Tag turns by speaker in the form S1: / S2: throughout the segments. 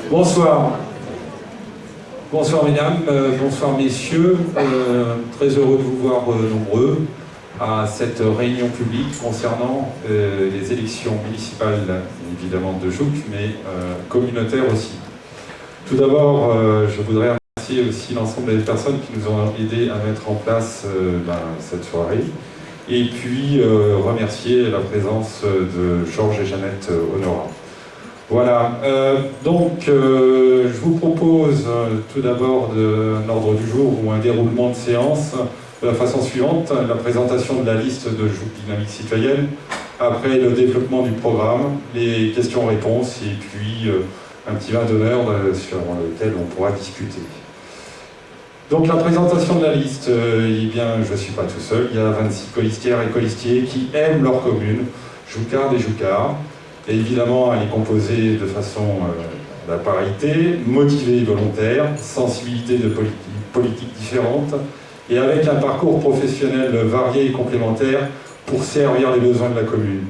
S1: Bonsoir. Bonsoir mesdames, bonsoir messieurs. Très heureux de vous voir nombreux à cette réunion publique concernant les élections municipales, évidemment de Jouques, mais communautaires aussi. Tout d'abord, je voudrais remercier aussi l'ensemble des personnes qui nous ont aidés à mettre en place cette soirée. Et puis remercier la présence de Georges et Jeannette Honora. Voilà, je vous propose tout d'abord un ordre du jour ou un déroulement de séance de la façon suivante: la présentation de la liste de Jouques Dynamique Citoyenne, après le développement du programme, les questions-réponses et puis un petit vin d'honneur sur lequel on pourra discuter. Donc la présentation de la liste, eh bien je ne suis pas tout seul, il y a 26 colistières et colistiers qui aiment leur commune, Joucards et Joucards. Et évidemment, elle est composée de façon la parité, motivée et volontaire, sensibilité de politiques différentes, et avec un parcours professionnel varié et complémentaire pour servir les besoins de la commune.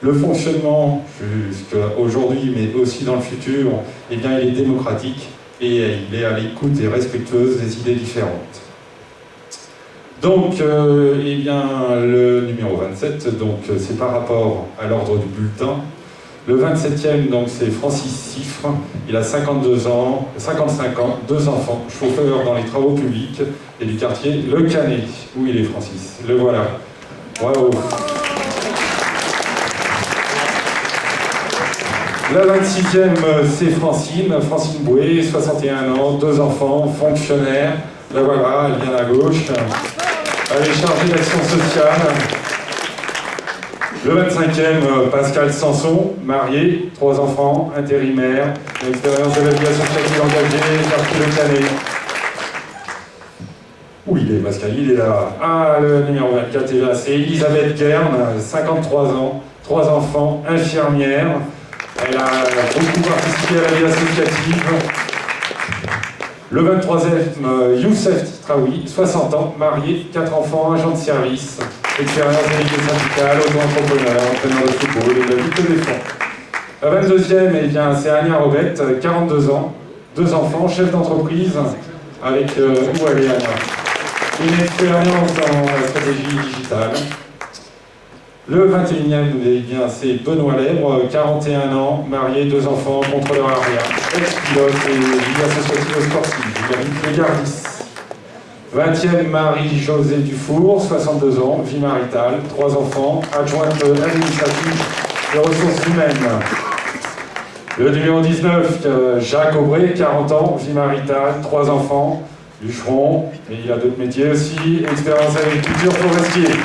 S1: Le fonctionnement, jusqu'à aujourd'hui, mais aussi dans le futur, eh bien, il est démocratique et il est à l'écoute et respectueuse des idées différentes. Donc, eh bien, le numéro 27, c'est par rapport à l'ordre du bulletin. Le 27e, donc, c'est Francis Siffre. Il a 55 ans, 2 enfants, chauffeur dans les travaux publics et du quartier Le Canet. Où il est, Francis? Le voilà. Bravo. La 26e, c'est Francine Boué, 61 ans, 2 enfants, fonctionnaire. La voilà, elle vient à gauche. Elle est chargée d'action sociale. Le 25e, Pascal Sanson, marié, 3 enfants, intérimaire, expérience de la vie associative engagée, quartier Le Canet. Où il est, Pascal? Il est là. Ah, le numéro 24, c'est Elisabeth Kern, 53 ans, 3 enfants, infirmière. Elle a beaucoup participé à la vie associative. Le 23e, Youssef Titraoui, 60 ans, marié, 4 enfants, agent de service, expérience délégué syndicale, auto-entrepreneur, entraîneur de football et de la lutte des fonds. La 22e, eh bien, c'est Ania Robette, 42 ans, 2 enfants, chef d'entreprise, avec, où elle est Ania? Une expérience dans la stratégie digitale. Le 21e, eh bien, c'est Benoît Lèbre, 41 ans, marié, 2 enfants, contrôleur arrière, ex-pilote et vie associative sportive, il habite les Gardis. 20e, Marie-Josée Dufour, 62 ans, vie maritale, 3 enfants, adjointe administrative et ressources humaines. Le numéro 19, Jacques Aubray, 40 ans, vie maritale, 3 enfants, bûcheron, et il a d'autres métiers aussi, expérience agriculture forestier.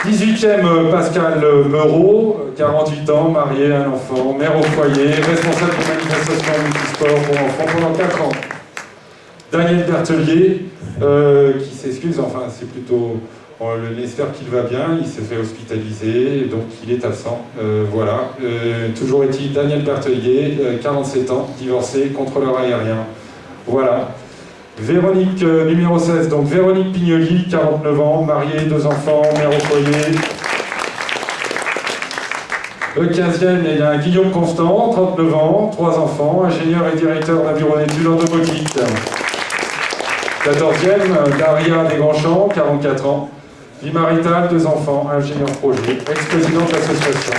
S1: 18e, Pascal Meurot, 48 ans, marié, un enfant, mère au foyer, responsable de manifestation multisport pour enfants pendant 4 ans. Daniel Berthelier, qui s'excuse, enfin c'est plutôt, on espère qu'il va bien, il s'est fait hospitaliser, donc il est absent. Voilà, toujours est-il Daniel Berthelier, 47 ans, divorcé, contrôleur aérien. Voilà. Véronique, numéro 16, donc Véronique Pignoli, 49 ans, mariée, 2 enfants, mère au foyer. Le 15e, il y a Guillaume Constant, 39 ans, 3 enfants, ingénieur et directeur d'un bureau d'études en domotique. 14e, Daria Desgrandchamps, 44 ans, vie maritale, 2 enfants, ingénieur projet, ex-présidente d'association.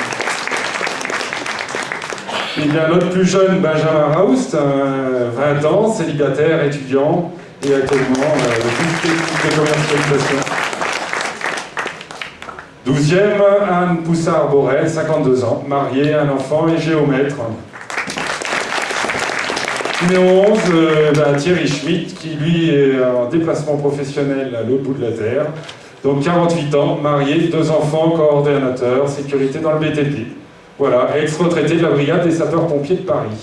S1: Il y a l'autre plus jeune, Benjamin Raoust, 20 ans, célibataire, étudiant, et actuellement de commercialisation. 12e, Anne Poussard-Borel, 52 ans, mariée, un enfant et géomètre. Numéro 11, Thierry Schmitt, qui lui est en déplacement professionnel à l'autre bout de la Terre. Donc 48 ans, marié, 2 enfants, coordonnateur, sécurité dans le BTP. Voilà, ex-retraité de la brigade des sapeurs-pompiers de Paris.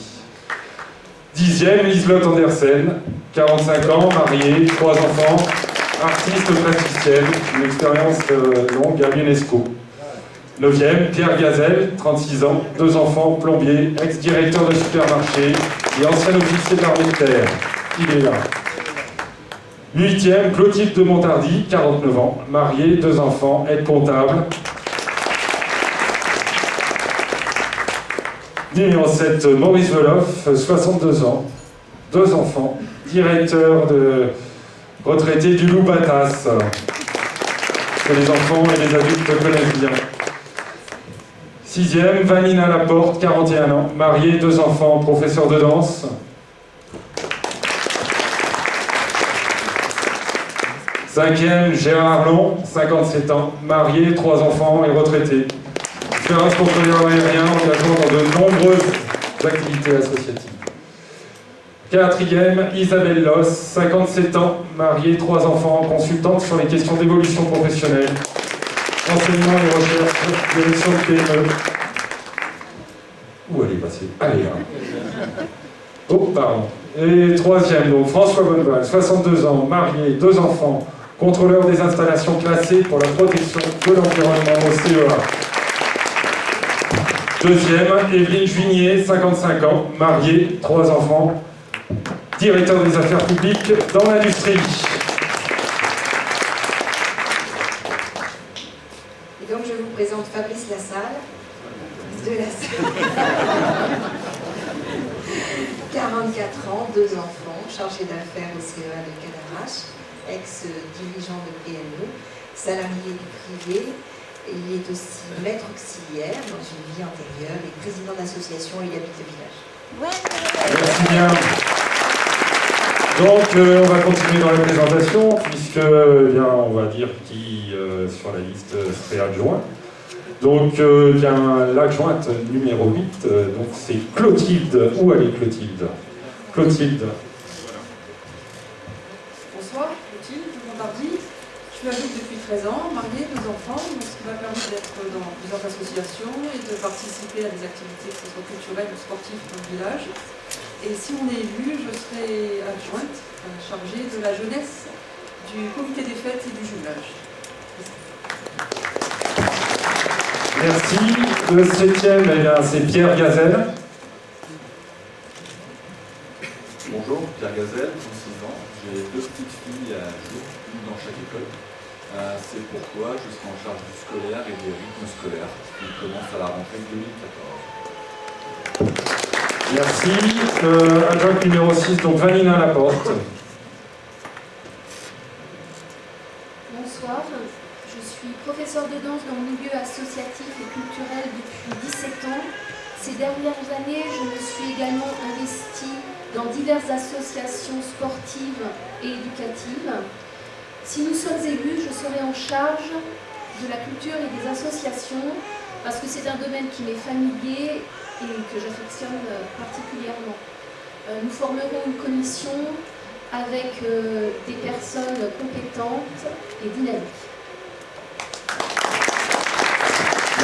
S1: 10e, Liselotte Andersen, 45 ans, mariée, 3 enfants, artiste plasticienne, une expérience longue à l'UNESCO. 9e, Pierre Gazelle, 36 ans, 2 enfants, plombier, ex-directeur de supermarché et ancien officier de l'armée de terre. Il est là. 8e, Clotilde de Montardy, 49 ans, mariée, 2 enfants, aide comptable. Numéro 7, Maurice Veloff, 62 ans, 2 enfants, directeur de retraité du Loup Batas, que les enfants et les adultes connaissent bien. 6e, Vanina Laporte, 41 ans, mariée, 2 enfants, professeur de danse. 5e, Gérard Long, 57 ans, marié, 3 enfants et retraité. Expérience contrôleur aérien, engagement dans de nombreuses activités associatives. 4e, Isabelle Loss, 57 ans, mariée, 3 enfants, consultante sur les questions d'évolution professionnelle, enseignement et recherche, direction de PME. Où elle est passée? Allez, là. Oh, pardon. Et 3e, donc François Bonneval, 62 ans, marié, 2 enfants, contrôleur des installations classées pour la protection de l'environnement au CEA. 2e, Evelyne Juigné, 55 ans, mariée, 3 enfants, directeur des affaires publiques dans l'industrie.
S2: Et donc je vous présente Fabrice Lassalle, de Lassalle. 44 ans, 2 enfants, chargé d'affaires au CEA de Cadarache, ex-dirigeant de PME, salarié du privé. Il est aussi maître auxiliaire dans une vie antérieure et président d'association et il habite le village.
S1: Merci bien. Donc on va continuer dans la présentation puisque bien, on va dire qui sur la liste serait adjoint. Donc bien l'adjointe numéro 8, donc c'est Clotilde. Où elle est Clotilde? Clotilde.
S3: Bonsoir, Clotilde de Montardy. Je suis adulte depuis 13 ans, mariée, 2 enfants, donc ce qui m'a permis d'être dans plusieurs associations et de participer à des activités que ce soit culturelles ou sportives dans le village. Et si on est élu, je serai adjointe chargée de la jeunesse du comité des fêtes et du jumelage.
S1: Merci. Le 7e, eh bien, c'est Pierre Gazelle.
S4: Bonjour, Pierre Gazelle, 36 ans. J'ai 2 petites filles à jour, une dans chaque école. C'est pourquoi je serai en charge du scolaire et des rythmes scolaires qui commencent à la rentrée 2014.
S1: Merci. Adjointe numéro 6, donc Vanina Laporte.
S5: Bonsoir, je suis professeure de danse dans le milieu associatif et culturel depuis 17 ans. Ces dernières années, je me suis également investie dans diverses associations sportives et éducatives. Si nous sommes élus, je serai en charge de la culture et des associations parce que c'est un domaine qui m'est familier et que j'affectionne particulièrement. Nous formerons une commission avec des personnes compétentes et dynamiques.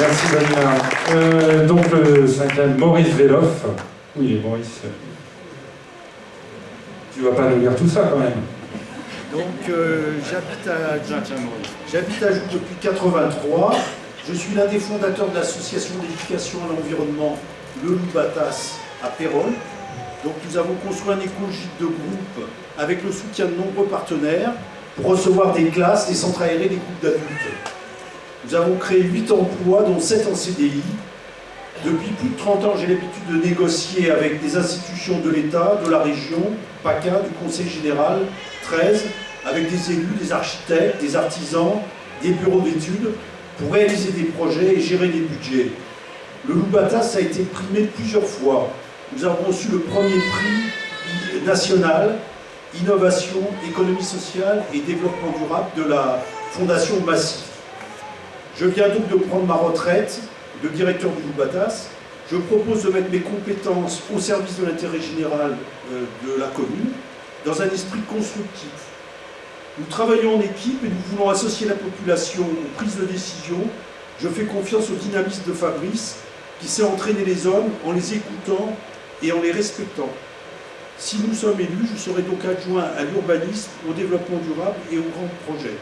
S1: Merci Vanina. Donc le 5e, Maurice Veloff. Oui, Maurice. Tu vas pas nous lire tout ça quand même.
S6: Donc j'habite à Joux depuis 83. Je suis l'un des fondateurs de l'association d'éducation à l'environnement Le Loup Batas à Péronne. Donc nous avons construit un écogîte de groupe avec le soutien de nombreux partenaires pour recevoir des classes, des centres aérés, des groupes d'adultes. Nous avons créé 8 emplois, dont 7 en CDI. Depuis plus de 30 ans, j'ai l'habitude de négocier avec des institutions de l'État, de la région, PACA, du Conseil général, 13, avec des élus, des architectes, des artisans, des bureaux d'études, pour réaliser des projets et gérer des budgets. Le Loup Batas a été primé plusieurs fois. Nous avons reçu le premier prix national, Innovation, Économie sociale et Développement durable de la Fondation Massif. Je viens donc de prendre ma retraite de directeur du Loup Batas. Je propose de mettre mes compétences au service de l'intérêt général de la commune, dans un esprit constructif. Nous travaillons en équipe et nous voulons associer la population aux prises de décision. Je fais confiance au dynamisme de Fabrice, qui sait entraîner les hommes en les écoutant et en les respectant. Si nous sommes élus, je serai donc adjoint à l'urbanisme, au développement durable et aux grands projets.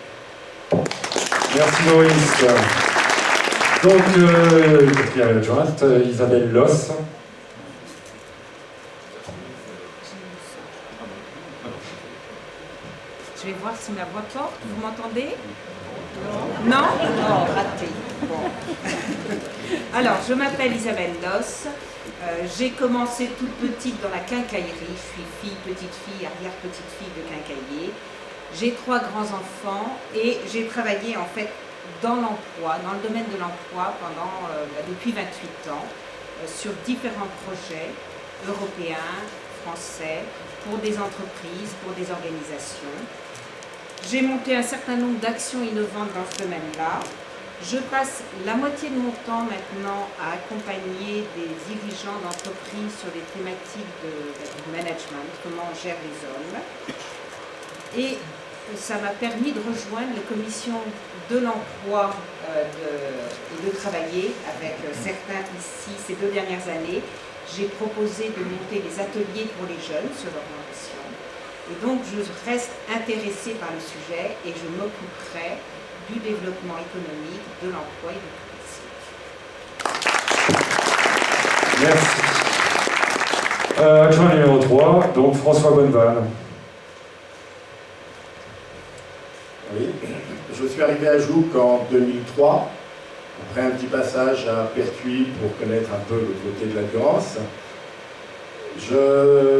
S1: Merci Maurice. Donc, l'adjointe Isabelle Loss.
S7: Je vais voir. si ma voix porte. Vous m'entendez? Non? Oh, raté. Bon. Alors, je m'appelle Isabelle Doss. J'ai commencé toute petite dans la quincaillerie. Je suis fille, petite fille, arrière-petite-fille de quincaillier. J'ai 3 grands-enfants et j'ai travaillé en fait dans l'emploi, dans le domaine de l'emploi depuis 28 ans, sur différents projets européens, français, pour des entreprises, pour des organisations. J'ai monté un certain nombre d'actions innovantes dans ce domaine-là. Je passe la moitié de mon temps maintenant à accompagner des dirigeants d'entreprises sur des thématiques de management, comment on gère les hommes. Et ça m'a permis de rejoindre la commission de l'emploi et de travailler avec certains ici ces 2 dernières années. J'ai proposé de monter des ateliers pour les jeunes sur l'orientation. Et donc je reste intéressée par le sujet et je m'occuperai du développement économique, de l'emploi et du tourisme.
S1: Merci. Adjoint numéro 3, donc François Bonneval.
S8: Oui, je suis arrivé à Jouques en 2003, après un petit passage à Pertuis pour connaître un peu le côté de la Durance.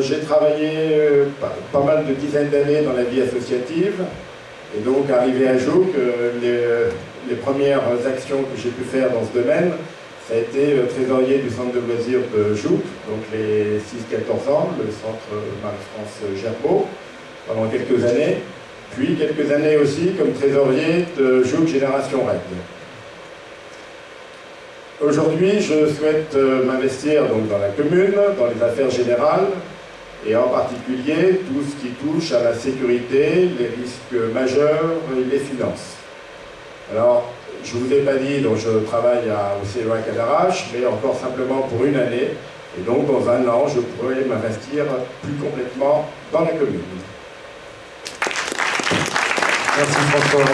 S8: J'ai travaillé pas mal de dizaines d'années dans la vie associative, et donc arrivé à Jouques, les premières actions que j'ai pu faire dans ce domaine, ça a été trésorier du centre de loisirs de Jouques, donc les 6-14 ans, le centre Marie-France Gerbeau, pendant quelques années. Puis quelques années aussi comme trésorier de Jouques Génération RED. Aujourd'hui, je souhaite m'investir donc dans la commune, dans les affaires générales, et en particulier tout ce qui touche à la sécurité, les risques majeurs et les finances. Alors, je ne vous ai pas dit, donc je travaille au CEA Cadarache, mais encore simplement pour une année, et donc dans un an, je pourrai m'investir plus complètement dans la commune.
S1: Merci François.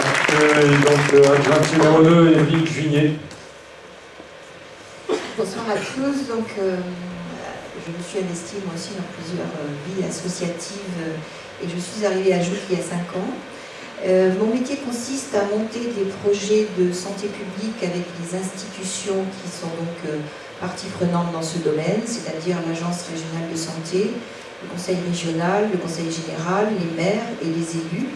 S1: Donc, adjointe numéro 2, Évelyne Juigné.
S2: Bonsoir à tous. Donc, je me suis investie moi aussi dans plusieurs vies associatives et je suis arrivée à Jouques il y a 5 ans. Mon métier consiste à monter des projets de santé publique avec les institutions qui sont donc partie prenante dans ce domaine, c'est-à-dire l'Agence régionale de santé, le Conseil régional, le Conseil général, les maires et les élus.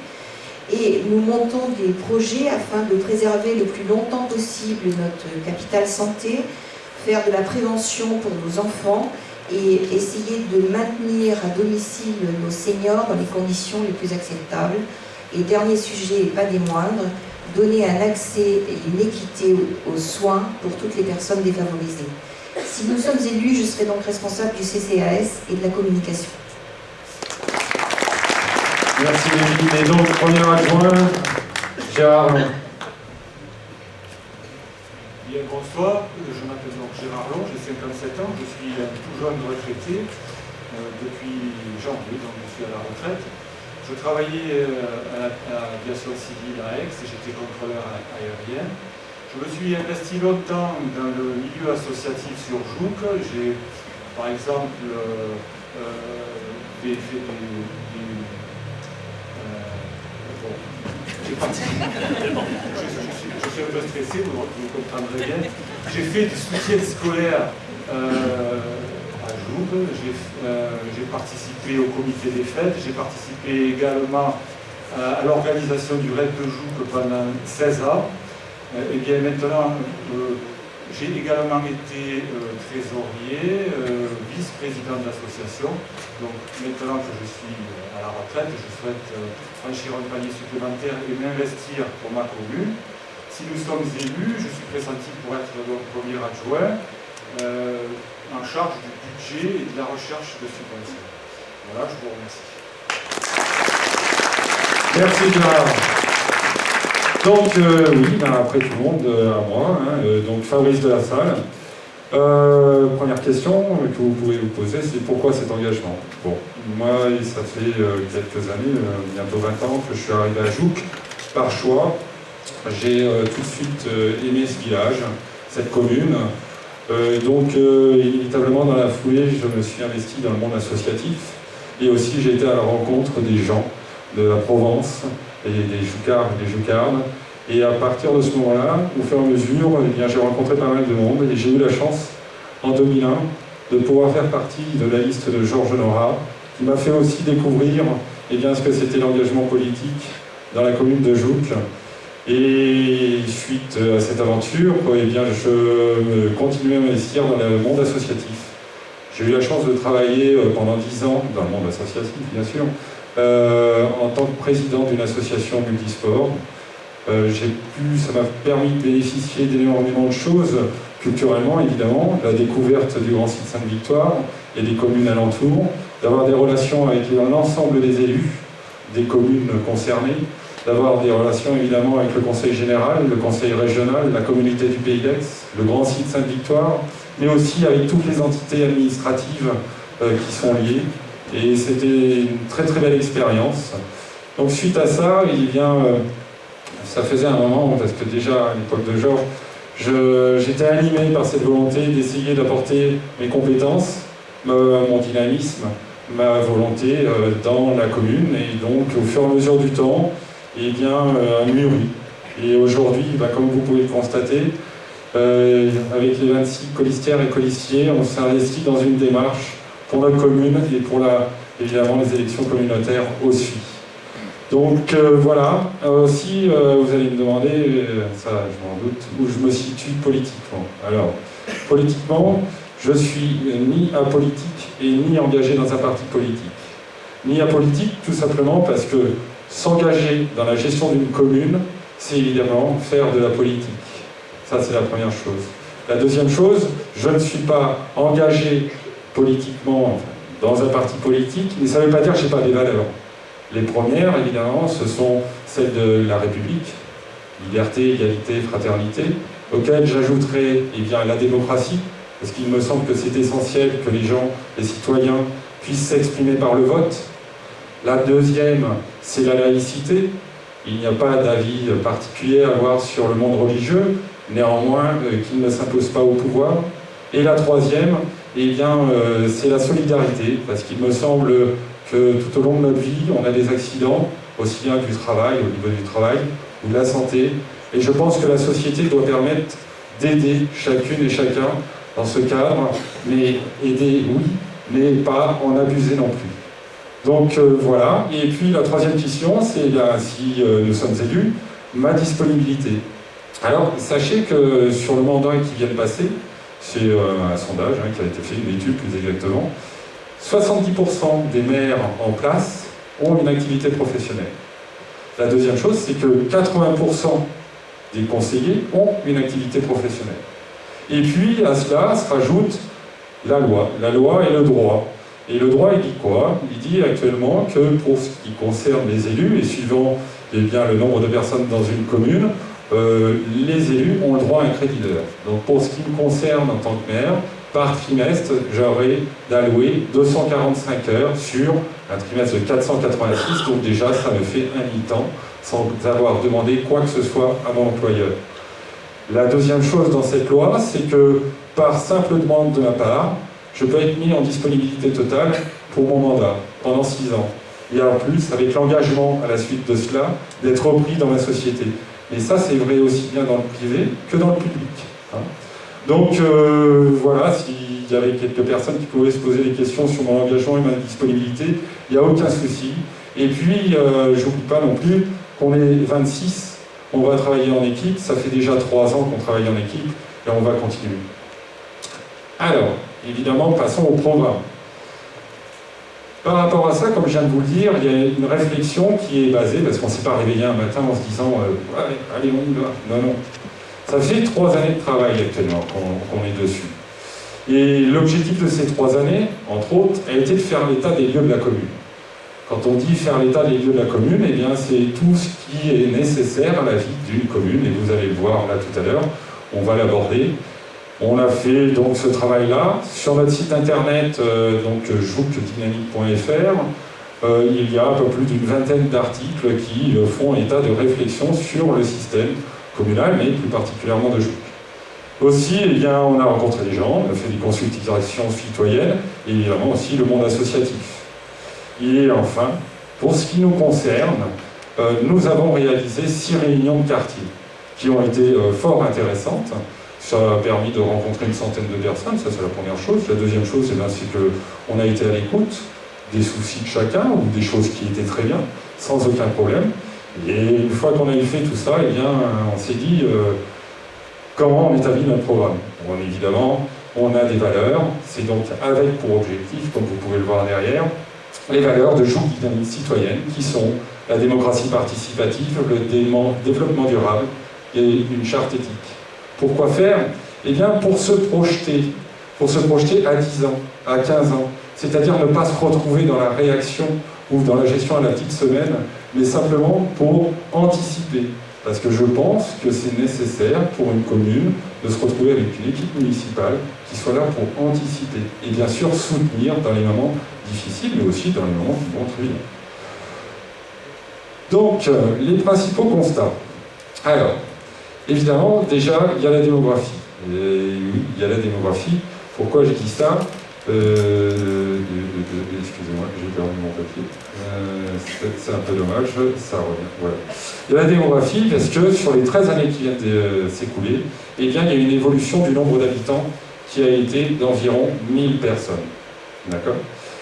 S2: Et nous montons des projets afin de préserver le plus longtemps possible notre capital santé, faire de la prévention pour nos enfants et essayer de maintenir à domicile nos seniors dans les conditions les plus acceptables. Et dernier sujet, et pas des moindres, donner un accès et une équité aux soins pour toutes les personnes défavorisées. Si nous sommes élus, je serai donc responsable du CCAS et de la communication.
S1: Merci Évelyne. Et donc, premier adjoint, Gérard Long.
S9: Bien, bonsoir, je m'appelle donc Gérard Long, j'ai 57 ans, je suis un tout jeune retraité depuis janvier, donc je suis à la retraite. Je travaillais à l'aviation civile à Aix et j'étais contrôleur aérien. Je me suis investi longtemps dans le milieu associatif sur Jouques. J'ai, par exemple, fait des je suis un peu stressé, vous comprendrez bien. J'ai fait du soutien scolaire à Jouques, j'ai participé au comité des fêtes, j'ai participé également à l'organisation du RED de Jouques pendant 16 ans. Et bien maintenant, j'ai également été trésorier, vice-président de l'association. Donc maintenant que je suis à la retraite, je souhaite franchir un palier supplémentaire et m'investir pour ma commune. Si nous sommes élus, je suis pressenti pour être donc premier adjoint en charge du budget et de la recherche de subventions. Voilà, je vous remercie.
S1: Merci Gérard. Donc, oui, après tout le monde, à moi, donc Fabrice de la Salle. Première question que vous pouvez vous poser, c'est pourquoi cet engagement? Bon, moi, ça fait quelques années, bientôt 20 ans, que je suis arrivé à Jouques, par choix. J'ai tout de suite aimé ce village, cette commune. Donc, inévitablement, dans la foulée, je me suis investi dans le monde associatif. Et aussi, j'ai été à la rencontre des gens de la Provence, et des joucards et des joucardes. Et à partir de ce moment-là, au fur et à mesure, eh bien, j'ai rencontré pas mal de monde et j'ai eu la chance, en 2001, de pouvoir faire partie de la liste de Georges Nora, qui m'a fait aussi découvrir eh bien, ce que c'était l'engagement politique dans la commune de Jouques. Et suite à cette aventure, eh bien, je continuais à m'investir dans le monde associatif. J'ai eu la chance de travailler pendant 10 ans dans le monde associatif, bien sûr, en tant que président d'une association multisport. Ça m'a permis de bénéficier d'énormément de choses, culturellement évidemment, la découverte du grand site Sainte-Victoire et des communes alentours, d'avoir des relations avec l'ensemble des élus des communes concernées, d'avoir des relations évidemment avec le conseil général, le conseil régional, la communauté du Pays d'Aix, le grand site Sainte-Victoire, mais aussi avec toutes les entités administratives qui sont liées. Et c'était une très très belle expérience. Donc suite à ça, ça faisait un moment, parce que déjà à l'époque de Georges, j'étais animé par cette volonté d'essayer d'apporter mes compétences, mon dynamisme, ma volonté dans la commune, et donc au fur et à mesure du temps, mûri. Et aujourd'hui, comme vous pouvez le constater, avec les 26 colistières et colistiers, on s'est investi dans une démarche pour notre commune et pour évidemment les élections communautaires aussi. Donc voilà, aussi vous allez me demander, ça je m'en doute, où je me situe politiquement. Alors, politiquement, je suis ni apolitique et ni engagé dans un parti politique. Ni apolitique, tout simplement parce que s'engager dans la gestion d'une commune, c'est évidemment faire de la politique. Ça, c'est la première chose. La deuxième chose, je ne suis pas engagé politiquement dans un parti politique, mais ça ne veut pas dire que je n'ai pas des valeurs. Les premières, évidemment, ce sont celles de la République, liberté, égalité, fraternité, auxquelles j'ajouterai la démocratie, parce qu'il me semble que c'est essentiel que les gens, les citoyens, puissent s'exprimer par le vote. La deuxième, c'est la laïcité. Il n'y a pas d'avis particulier à avoir sur le monde religieux, néanmoins qu'il ne s'impose pas au pouvoir. Et la troisième, c'est la solidarité, parce qu'il me semble que tout au long de notre vie, on a des accidents, aussi bien du travail, au niveau du travail, ou de la santé. Et je pense que la société doit permettre d'aider chacune et chacun dans ce cadre, mais aider, oui, mais pas en abuser non plus. Donc voilà. Et puis la troisième question, c'est si nous sommes élus, ma disponibilité. Alors, sachez que sur le mandat qui vient de passer, c'est un sondage qui a été fait, une étude plus exactement, 70% des maires en place ont une activité professionnelle. La deuxième chose, c'est que 80% des conseillers ont une activité professionnelle. Et puis, à cela se rajoute la loi et le droit. Et le droit, il dit quoi? Il dit actuellement que pour ce qui concerne les élus, et suivant le nombre de personnes dans une commune, les élus ont le droit à un crédit d'heure. Donc pour ce qui me concerne en tant que maire, par trimestre, j'aurai d'allouer 245 heures sur un trimestre de 486, donc déjà ça me fait un mi-temps sans avoir demandé quoi que ce soit à mon employeur. La deuxième chose dans cette loi, c'est que par simple demande de ma part, je peux être mis en disponibilité totale pour mon mandat pendant 6 ans. Et en plus, avec l'engagement à la suite de cela, d'être repris dans ma société. Et ça, c'est vrai aussi bien dans le privé que dans le public. Donc voilà, s'il y avait quelques personnes qui pouvaient se poser des questions sur mon engagement et ma disponibilité, il n'y a aucun souci. Et puis, je n'oublie pas non plus qu'on est 26, on va travailler en équipe, ça fait déjà 3 ans qu'on travaille en équipe, et on va continuer. Alors, évidemment, passons au programme. Par rapport à ça, comme je viens de vous le dire, il y a une réflexion qui est basée, parce qu'on ne s'est pas réveillé un matin en se disant ouais, allez, on y va. Non, non. Ça fait 3 années de travail actuellement qu'on est dessus. Et l'objectif de ces 3 années, entre autres, a été de faire l'état des lieux de la commune. Quand on dit faire l'état des lieux de la commune, eh bien c'est tout ce qui est nécessaire à la vie d'une commune, et vous allez le voir là tout à l'heure, on va l'aborder. On a fait donc ce travail-là. Sur notre site internet, jouquedynamique.fr, il y a un peu plus d'une vingtaine d'articles qui font état de réflexion sur le système communal, mais plus particulièrement de Jouques. Aussi, eh bien, on a rencontré des gens, on a fait des consultations citoyennes, et évidemment aussi le monde associatif. Et enfin, pour ce qui nous concerne, nous avons réalisé 6 réunions de quartier qui ont été fort intéressantes. Ça a permis de rencontrer une centaine de personnes, ça c'est la première chose. La deuxième chose, c'est qu'on a été à l'écoute des soucis de chacun ou des choses qui étaient très bien, sans aucun problème. Et une fois qu'on a eu fait tout ça, eh bien, on s'est dit comment on établit notre programme. Bon, évidemment, on a des valeurs, c'est donc avec pour objectif, comme vous pouvez le voir derrière, les valeurs de Joug Dynamique Citoyenne, qui sont la démocratie participative, le développement durable et une charte éthique. Pourquoi faire? Eh bien, pour se projeter à 10 ans, à 15 ans, c'est-à-dire ne pas se retrouver dans la réaction ou dans la gestion à la petite semaine, mais simplement pour anticiper. Parce que je pense que c'est nécessaire pour une commune de se retrouver avec une équipe municipale qui soit là pour anticiper et bien sûr soutenir dans les moments difficiles, mais aussi dans les moments qui vont très bien. Donc, les principaux constats. Alors, évidemment, déjà, il y a la démographie. Et oui, il y a la démographie. Pourquoi je dis ça? Excusez-moi, j'ai perdu mon papier. C'est un peu dommage, ça revient. Voilà. Il y a la démographie parce que sur les 13 années qui viennent de s'écouler, eh bien, il y a une évolution du nombre d'habitants qui a été d'environ 1000 personnes. D'accord?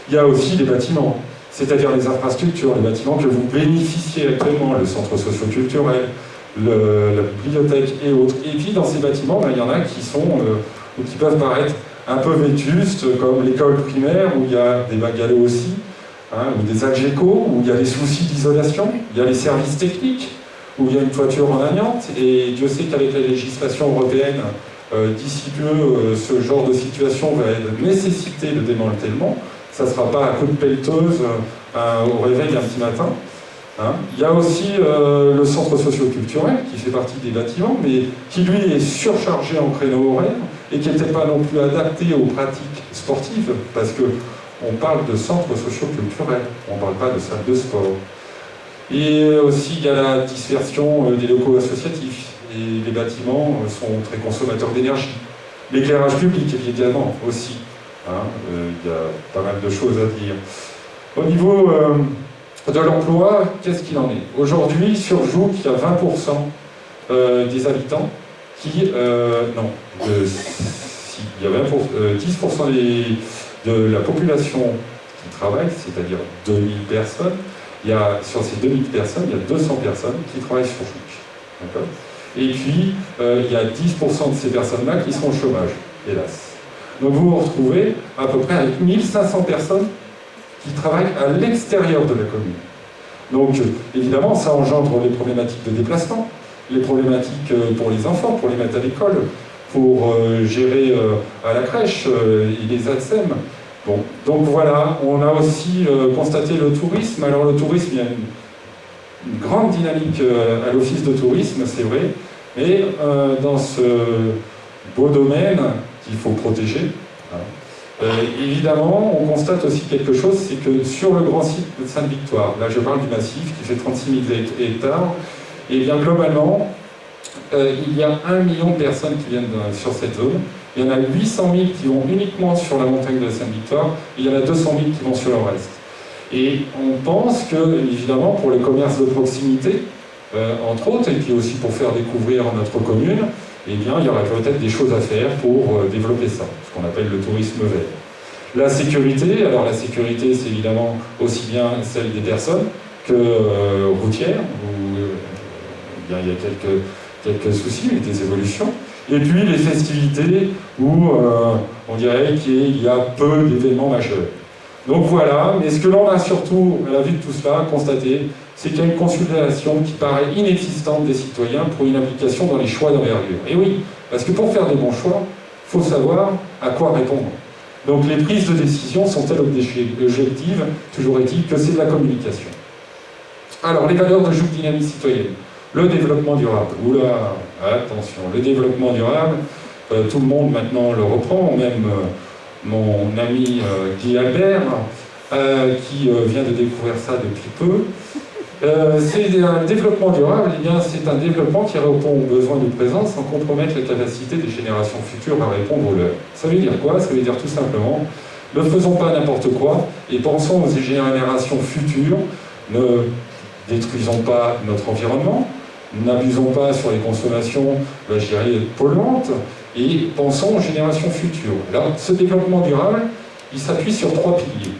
S1: Il y a aussi les bâtiments, c'est-à-dire les infrastructures, les bâtiments que vous bénéficiez actuellement, le centre socio-culturel, la bibliothèque et autres. Et puis dans ces bâtiments, il y en a qui sont ou qui peuvent paraître un peu vétustes, comme l'école primaire, où il y a des bungalows aussi, ou des algécos, où il y a des soucis d'isolation, il y a les services techniques, où il y a une toiture en amiante, et Dieu sait qu'avec la législation européenne, d'ici peu, ce genre de situation va nécessiter le démantèlement. Ça ne sera pas un coup de pelleteuse au réveil un petit matin. Il y a aussi le centre socio-culturel qui fait partie des bâtiments, mais qui lui est surchargé en créneau horaire et qui n'était pas non plus adapté aux pratiques sportives, parce qu'on parle de centre socio-culturel, on ne parle pas de salle de sport. Et aussi il y a la dispersion des locaux associatifs, et les bâtiments sont très consommateurs d'énergie. L'éclairage public évidemment aussi, il y a pas mal de choses à dire. Au niveau de l'emploi, qu'est-ce qu'il en est? Aujourd'hui, sur Joug, il y a 20% des habitants qui... non, si, il y a 10% de la population qui travaille, c'est-à-dire 2000 personnes. Sur ces 2000 personnes, il y a 200 personnes qui travaillent sur Joug. D'accord? Et puis, il y a 10% de ces personnes-là qui sont au chômage, hélas. Donc vous vous retrouvez à peu près avec 1500 personnes qui travaillent à l'extérieur de la commune. Donc, évidemment, ça engendre les problématiques de déplacement, les problématiques pour les enfants, pour les mettre à l'école, pour gérer à la crèche et les ATSEM. Bon, donc voilà, on a aussi constaté le tourisme. Alors le tourisme, il y a une grande dynamique à l'office de tourisme, c'est vrai, mais dans ce beau domaine qu'il faut protéger, évidemment, on constate aussi quelque chose, c'est que sur le grand site de Sainte-Victoire, là je parle du massif qui fait 36 000 hectares, et bien globalement, il y a 1 million de personnes qui viennent sur cette zone. Il y en a 800 000 qui vont uniquement sur la montagne de Sainte-Victoire, et il y en a 200 000 qui vont sur le reste. Et on pense que, évidemment, pour les commerces de proximité, entre autres, et puis aussi pour faire découvrir notre commune, eh bien, il y aurait peut-être des choses à faire pour développer ça, ce qu'on appelle le tourisme vert. La sécurité, alors la sécurité, c'est évidemment aussi bien celle des personnes que routière, où il y a quelques soucis, mais des évolutions. Et puis les festivités, où on dirait qu'il y a peu d'événements majeurs. Donc voilà, mais ce que l'on a surtout, à la vue de tout cela, constaté, c'est qu'il y a une consultation qui paraît inexistante des citoyens pour une application dans les choix d'envergure. Et oui, parce que pour faire des bons choix, il faut savoir à quoi répondre. Donc les prises de décision sont-elles objectives? Toujours est-il que c'est de la communication. Alors, les valeurs de Joug Dynamique Citoyenne. Le développement durable. Oula, attention, le développement durable, tout le monde maintenant le reprend, même mon ami Guy Albert, qui vient de découvrir ça depuis peu. C'est un développement durable, eh bien c'est un développement qui répond aux besoins du présent sans compromettre la capacité des générations futures à répondre aux leurs. Ça veut dire quoi? Ça veut dire tout simplement, ne faisons pas n'importe quoi et pensons aux générations futures, ne détruisons pas notre environnement, n'abusons pas sur les consommations, je dirais, polluantes, et pensons aux générations futures. Alors, ce développement durable, il s'appuie sur 3 piliers.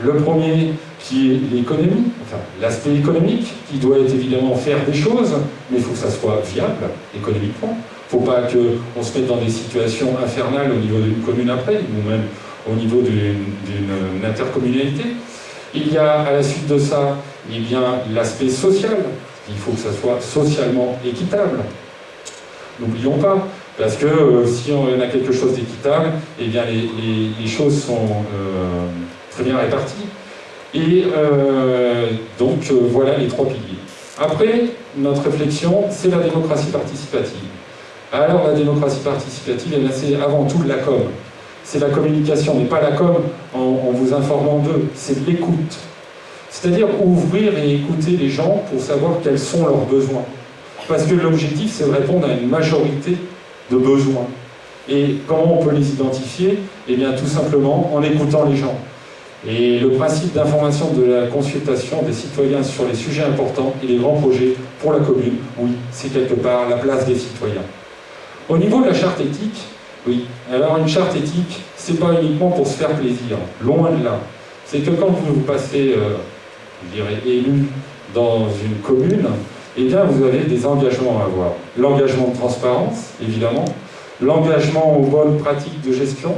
S1: Le premier, qui est l'économie, enfin l'aspect économique, qui doit être évidemment faire des choses, mais il faut que ça soit viable économiquement. Il ne faut pas qu'on se mette dans des situations infernales au niveau d'une commune après, ou même au niveau d'une intercommunalité. Il y a à la suite de ça, eh bien, l'aspect social. Il faut que ça soit socialement équitable. N'oublions pas, parce que si on a quelque chose d'équitable, eh bien les choses sont très bien réparties. Et donc voilà les 3 piliers. Après, notre réflexion, c'est la démocratie participative. Alors la démocratie participative, c'est avant tout de la com. C'est la communication, mais pas la com en vous informant d'eux, c'est l'écoute. C'est-à-dire ouvrir et écouter les gens pour savoir quels sont leurs besoins. Parce que l'objectif, c'est de répondre à une majorité de besoins. Et comment on peut les identifier? Eh bien, tout simplement en écoutant les gens. Et le principe d'information de la consultation des citoyens sur les sujets importants et les grands projets pour la commune, oui, c'est quelque part la place des citoyens. Au niveau de la charte éthique, oui, alors une charte éthique, c'est pas uniquement pour se faire plaisir, loin de là. C'est que quand vous passez, je dirais, élu dans une commune, eh bien vous avez des engagements à avoir. L'engagement de transparence, évidemment, l'engagement aux bonnes pratiques de gestion,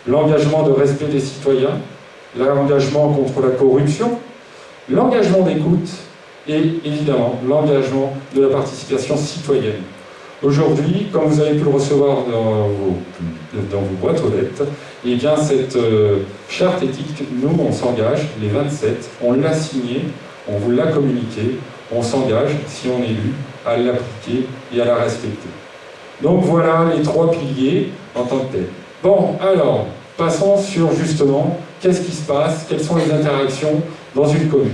S1: l'engagement de respect des citoyens, l'engagement contre la corruption, l'engagement d'écoute et évidemment l'engagement de la participation citoyenne. Aujourd'hui, comme vous avez pu le recevoir dans vos boîtes aux lettres, eh bien cette charte éthique, nous on s'engage, les 27, on l'a signée, on vous l'a communiquée, on s'engage, si on est élu, à l'appliquer et à la respecter. Donc voilà les 3 piliers en tant que tels. Bon, alors, passons sur justement, qu'est-ce qui se passe, quelles sont les interactions dans une commune.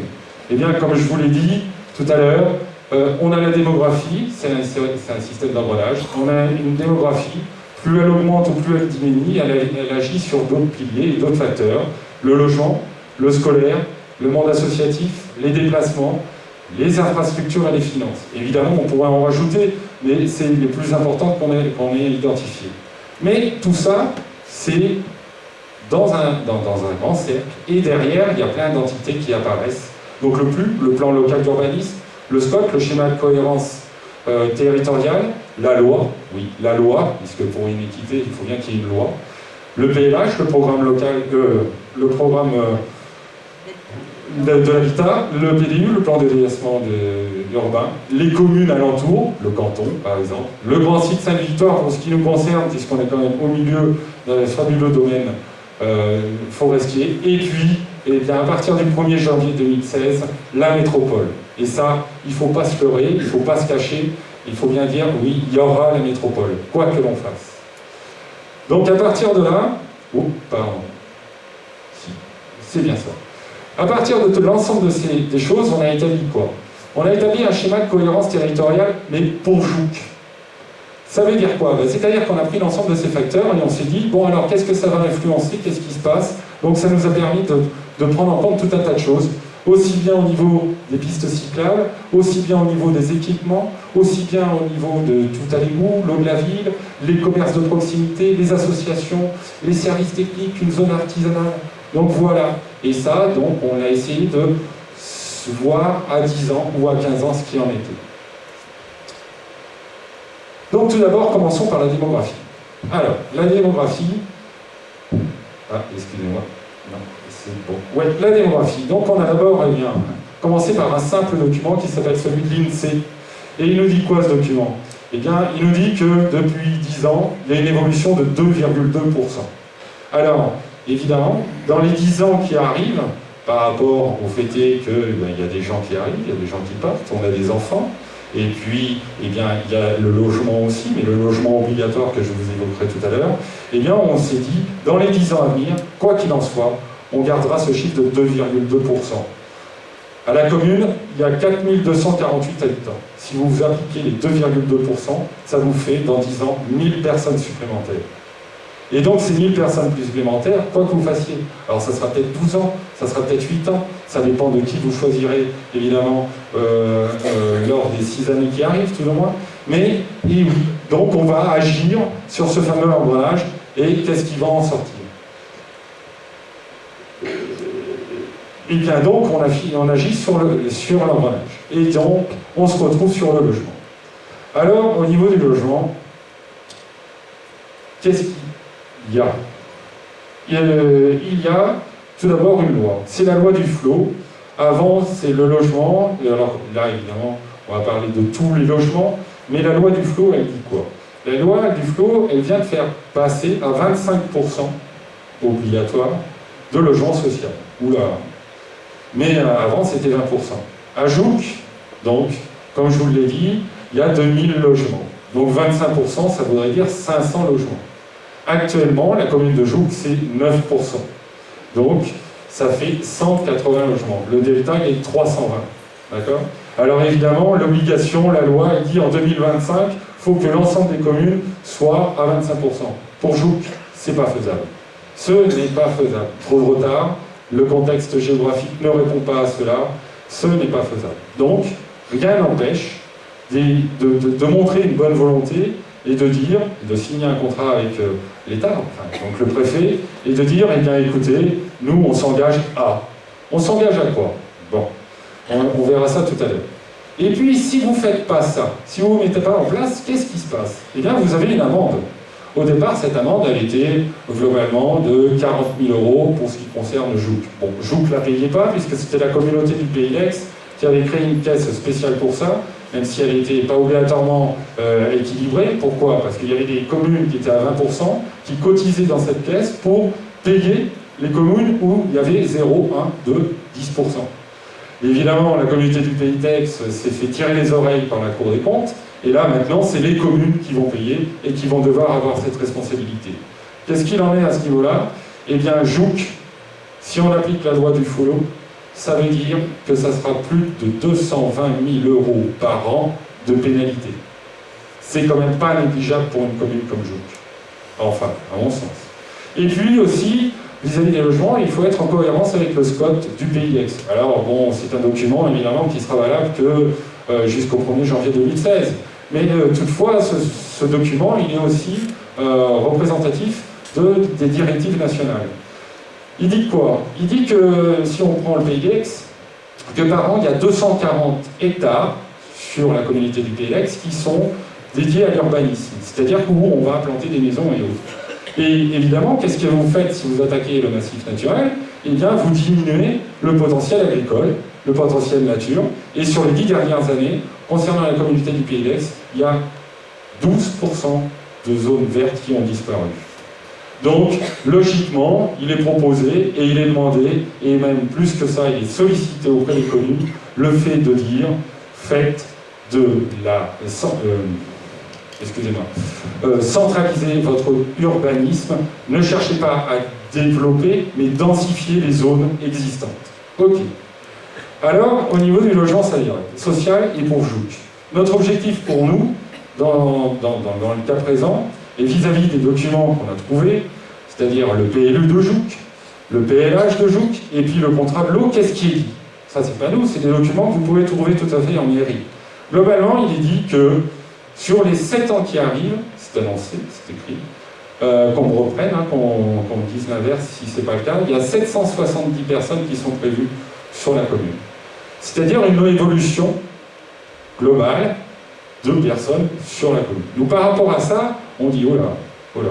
S1: Eh bien, comme je vous l'ai dit tout à l'heure, on a la démographie, c'est un système d'engrenage, on a une démographie, plus elle augmente ou plus elle diminue, elle agit sur d'autres piliers et d'autres facteurs, le logement, le scolaire, le monde associatif, les déplacements, les infrastructures et les finances. Évidemment, on pourrait en rajouter, mais c'est les plus importantes qu'on ait identifiées. Mais tout ça, c'est dans un grand cercle, et derrière, il y a plein d'entités qui apparaissent. Donc le plan local d'urbanisme, le SCOT, le schéma de cohérence territoriale, la loi, oui, la loi, puisque pour une équité, il faut bien qu'il y ait une loi, le PLH, le programme local, le programme de l'habitat, le PDU, le plan de développement urbain, les communes alentours, le canton par exemple, le grand site Sainte-Victoire pour ce qui nous concerne, puisqu'on est quand même au milieu d'un fabuleux domaine forestier, et puis eh bien, à partir du 1er janvier 2016, la métropole. Et ça, il ne faut pas se leurrer, il ne faut pas se cacher, il faut bien dire oui, il y aura la métropole, quoi que l'on fasse. Donc à partir de là, pardon, si, c'est bien ça. À partir de l'ensemble des choses, on a établi quoi? On a établi un schéma de cohérence territoriale, mais pour Jouques. Ça veut dire quoi? C'est-à-dire qu'on a pris l'ensemble de ces facteurs et on s'est dit, bon alors qu'est-ce que ça va influencer, qu'est-ce qui se passe? Donc ça nous a permis de prendre en compte tout un tas de choses, aussi bien au niveau des pistes cyclables, aussi bien au niveau des équipements, aussi bien au niveau de tout à l'égout, l'eau de la ville, les commerces de proximité, les associations, les services techniques, une zone artisanale. Donc voilà. Et ça, donc, on a essayé de voir à 10 ans ou à 15 ans ce qui en était. Donc tout d'abord, commençons par la démographie. Alors, la démographie... Ah, excusez-moi. Non, c'est bon. Ouais, la démographie. Donc on a d'abord commencé par un simple document qui s'appelle celui de l'INSEE. Et il nous dit quoi ce document? Eh bien, il nous dit que depuis 10 ans, il y a une évolution de 2,2%. Alors, évidemment, dans les 10 ans qui arrivent, par rapport au fait qu'il y a des gens qui arrivent, il y a des gens qui partent, on a des enfants, et puis eh bien, il y a le logement aussi, mais le logement obligatoire que je vous évoquerai tout à l'heure, eh bien on s'est dit, dans les 10 ans à venir, quoi qu'il en soit, on gardera ce chiffre de 2,2%. À la commune, il y a 4248 habitants. Si vous appliquez les 2,2%, ça vous fait, dans 10 ans, 1000 personnes supplémentaires. Et donc ces 1000 personnes plus supplémentaires, quoi que vous fassiez, alors ça sera peut-être 12 ans, ça sera peut-être 8 ans, ça dépend de qui vous choisirez, évidemment, lors des 6 années qui arrivent, tout au moins. Mais, et oui, donc on va agir sur ce fameux engrenage, et qu'est-ce qui va en sortir? Et bien donc, on agit sur l'engrenage. Et donc, on se retrouve sur le logement. Alors, au niveau du logement, qu'est-ce qu'il y a? Il y a tout d'abord une loi. C'est la loi du flot. Avant, c'est le logement. Et alors là, évidemment, on va parler de tous les logements. Mais la loi du flot, elle dit quoi? La loi du flot, elle vient de faire passer à 25% obligatoire de logement social. Oula. Mais avant, c'était 20%. À Jouques, donc, comme je vous l'ai dit, il y a 2000 logements. Donc 25%, ça voudrait dire 500 logements. Actuellement, la commune de Jouques, c'est 9%. Donc, ça fait 180 logements. Le delta est 320. D'accord? Alors évidemment, l'obligation, la loi, elle dit en 2025, il faut que l'ensemble des communes soient à 25%. Pour Jouques, c'est pas faisable. Ce n'est pas faisable. Trop de retard, le contexte géographique ne répond pas à cela, ce n'est pas faisable. Donc, rien n'empêche de montrer une bonne volonté et de dire, de signer un contrat avec l'État, enfin, donc le préfet, et de dire, eh bien écoutez, nous on s'engage à. On s'engage à quoi? Bon, on verra ça tout à l'heure. Et puis, si vous ne faites pas ça, si vous ne mettez pas en place, qu'est-ce qui se passe? Eh bien, vous avez une amende. Au départ, cette amende, elle était globalement de 40 000 € pour ce qui concerne Jouques. Bon, Jouques ne la payait pas, puisque c'était la communauté du Pays d'Aix qui avait créé une caisse spéciale pour ça, même si elle n'était pas obligatoirement équilibrée. Pourquoi? Parce qu'il y avait des communes qui étaient à 20%, qui cotisaient dans cette caisse pour payer les communes où il y avait 0, 1, 2, 10%. Évidemment, la communauté du Pays d'Aix s'est fait tirer les oreilles par la Cour des comptes, et là, maintenant, c'est les communes qui vont payer et qui vont devoir avoir cette responsabilité. Qu'est-ce qu'il en est à ce niveau-là? Eh bien, Jouques, si on applique la loi du flot, ça veut dire que ça sera plus de 220 000 € par an de pénalité. C'est quand même pas négligeable pour une commune comme Jouques. Enfin, à mon sens. Et puis aussi, vis-à-vis des logements, il faut être en cohérence avec le SCOT du Pays d'Aix. Alors, bon, c'est un document, évidemment, qui sera valable que jusqu'au 1er janvier 2016. Mais toutefois, ce document, il est aussi représentatif des directives nationales. Il dit quoi? Il dit que, si on prend le Pays d'Aix, que par an, il y a 240 hectares sur la communauté du Pays d'Aix qui sont dédiés à l'urbanisme, c'est-à-dire où on va implanter des maisons et autres. Et évidemment, qu'est-ce que vous faites si vous attaquez le massif naturel? Eh bien, vous diminuez le potentiel agricole, le potentiel nature, et sur les 10 dernières années, concernant la communauté du Pays d'Aix, il y a 12% de zones vertes qui ont disparu. Donc, logiquement, il est proposé et il est demandé, et même plus que ça, il est sollicité auprès des communes, le fait de dire, faites de la... centralisez votre urbanisme, ne cherchez pas à développer, mais densifier les zones existantes. Ok. Alors, au niveau du logement social et pour Jouques, notre objectif pour nous, dans le cas présent, et vis-à-vis des documents qu'on a trouvés, c'est-à-dire le PLU de Jouques, le PLH de Jouques, et puis le contrat de l'eau, qu'est-ce qui est dit? Ça, c'est pas nous, c'est des documents que vous pouvez trouver tout à fait en mairie. Globalement, il est dit que sur les 7 ans qui arrivent, c'est annoncé, c'est écrit, qu'on me reprenne, qu'on me dise l'inverse si ce n'est pas le cas, il y a 770 personnes qui sont prévues sur la commune. C'est-à-dire une évolution globale de personnes sur la commune. Donc par rapport à ça, on dit, oh là,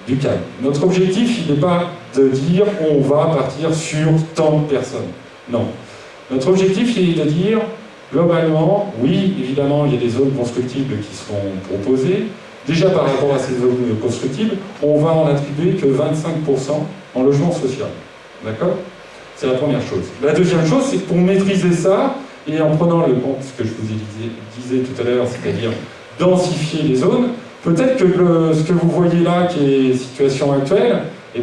S1: du calme. Notre objectif, il n'est pas de dire on va partir sur tant de personnes. Non. Notre objectif, il est de dire, globalement, oui, évidemment, il y a des zones constructibles qui seront proposées. Déjà par rapport à ces zones constructibles, on va en attribuer que 25% en logement social. D'accord? C'est la première chose. La deuxième chose, c'est que pour maîtriser ça, et en prenant le compte, ce que je vous disais tout à l'heure, c'est-à-dire densifier les zones, peut-être que ce que vous voyez là, qui est situation actuelle, eh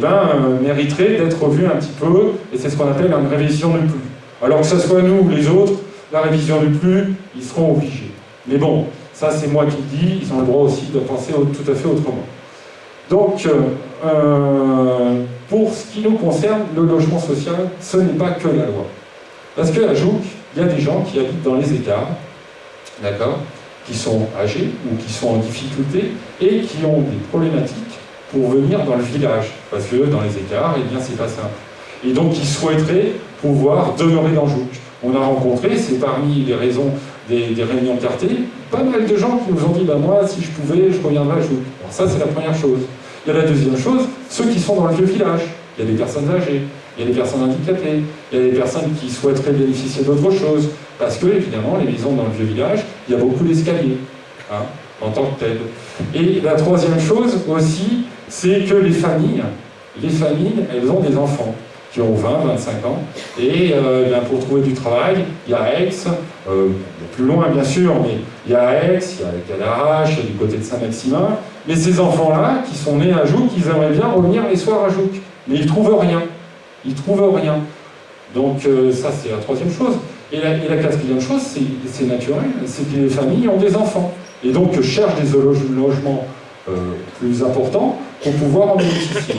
S1: mériterait d'être revu un petit peu, et c'est ce qu'on appelle une révision du plus. Alors que ce soit nous ou les autres, la révision du plus, ils seront obligés. Mais bon, ça c'est moi qui le dis, ils ont le droit aussi de penser tout à fait autrement. Donc, pour ce qui nous concerne, le logement social, ce n'est pas que la loi. Parce qu'à Jouques, il y a des gens qui habitent dans les écarts, d'accord, qui sont âgés ou qui sont en difficulté et qui ont des problématiques pour venir dans le village. Parce que dans les écarts, eh bien, c'est pas simple. Et donc, ils souhaiteraient pouvoir demeurer dans Jouques. On a rencontré, c'est parmi les raisons des réunions de quartier, pas mal de gens qui nous ont dit bah, moi, si je pouvais, je reviendrais à Jouques. Alors, ça, c'est la première chose. Il y a la deuxième chose, ceux qui sont dans le vieux village. Il y a des personnes âgées, il y a des personnes handicapées, il y a des personnes qui souhaiteraient bénéficier d'autre chose. Parce que, évidemment, les maisons dans le vieux village, il y a beaucoup d'escaliers, hein, en tant que telles. Et la troisième chose aussi, c'est que les familles, elles ont des enfants qui ont 20, 25 ans, et bien, pour trouver du travail, il y a Aix, plus loin bien sûr, mais il y a Aix, il y a Cadarache, il y a du côté de Saint-Maximin, mais ces enfants-là, qui sont nés à Jouques, ils aimeraient bien revenir les soirs à Jouques, mais ils trouvent rien. Ils trouvent rien. Donc ça, c'est la troisième chose. Et la quatrième chose, c'est naturel, c'est que les familles ont des enfants, et donc cherchent des logements plus importants pour pouvoir en bénéficier.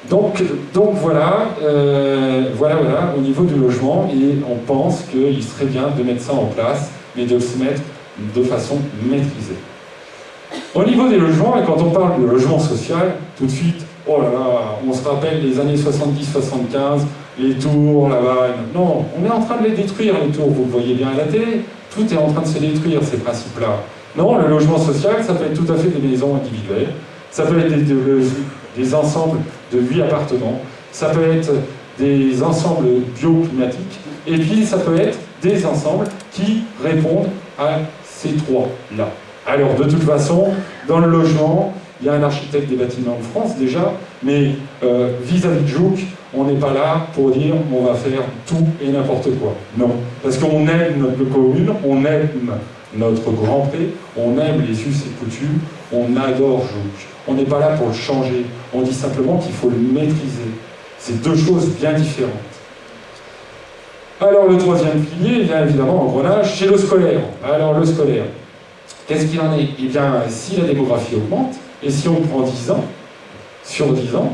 S1: Donc voilà, voilà, au niveau du logement, et on pense qu'il serait bien de mettre ça en place, mais de se mettre de façon maîtrisée. Au niveau des logements, et quand on parle de logement social, tout de suite, oh là là, on se rappelle les années 70-75, les tours là-bas. Non, on est en train de les détruire, les tours, vous le voyez bien à la télé, tout est en train de se détruire, ces principes-là. Non, le logement social, ça peut être tout à fait des maisons individuelles, ça peut être des ensembles de 8 appartements, ça peut être des ensembles bioclimatiques, et puis ça peut être des ensembles qui répondent à ces trois-là. Alors, de toute façon, dans le logement, il y a un architecte des bâtiments de France déjà, mais vis-à-vis de Jouques, on n'est pas là pour dire on va faire tout et n'importe quoi. Non, parce qu'on aime notre commune, on aime notre Grand Pré, on aime les us et coutumes, on adore Jouques. On n'est pas là pour le changer, on dit simplement qu'il faut le maîtriser. C'est deux choses bien différentes. Alors le troisième pilier, il y a évidemment engrenage, c'est le scolaire. Alors le scolaire, qu'est-ce qu'il en est? Eh bien, si la démographie augmente, et si on prend 10 ans, sur 10 ans,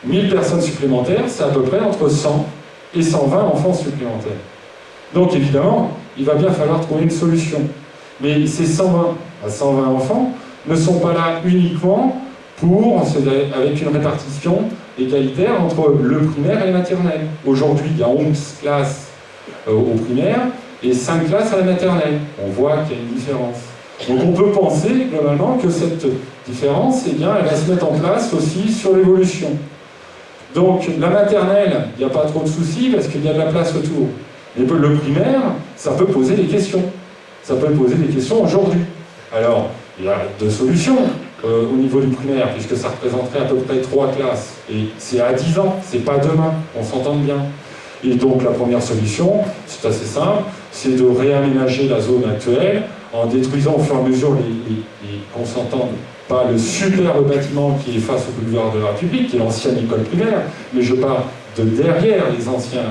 S1: 1000 personnes supplémentaires, c'est à peu près entre 100 et 120 enfants supplémentaires. Donc évidemment, il va bien falloir trouver une solution. Mais ces 120 à 120 enfants ne sont pas là uniquement avec une répartition égalitaire entre le primaire et la maternelle. Aujourd'hui, il y a 11 classes au primaire et 5 classes à la maternelle. On voit qu'il y a une différence. Donc on peut penser globalement que cette différence, eh bien, elle va se mettre en place aussi sur l'évolution. Donc la maternelle, il n'y a pas trop de soucis parce qu'il y a de la place autour. Mais le primaire, ça peut poser des questions. Ça peut poser des questions aujourd'hui. Alors, il y a deux solutions au niveau du primaire, puisque ça représenterait à peu près 3 classes. Et c'est à 10 ans, c'est pas demain, on s'entend bien. Et donc la première solution, c'est assez simple, c'est de réaménager la zone actuelle en détruisant au fur et à mesure qu'on s'entende, pas le superbe bâtiment qui est face au boulevard de la République, qui est l'ancienne école primaire, mais je parle de derrière les anciens,